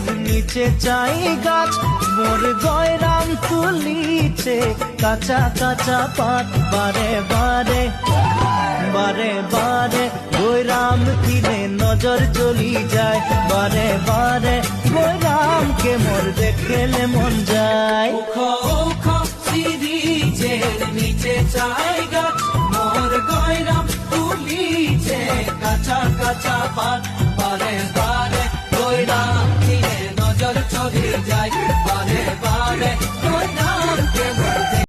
সিরিজের নিচে চাই গাছ, মোর গয়রাম তুলিছে কাঁচা কাঁচা পাত। বারে বারে বারে বারে গয়রাম কিনে নজর চলি যায়, বারে বারে গয়রামকে মোর দেখলে মন যায়। সিরিজের নিচে চাই গাছ, মোর গয়রাম তুলিছে কাঁচা কাঁচা পাত। বারে বারে গয়রাম কিনে নজর চলি যায়।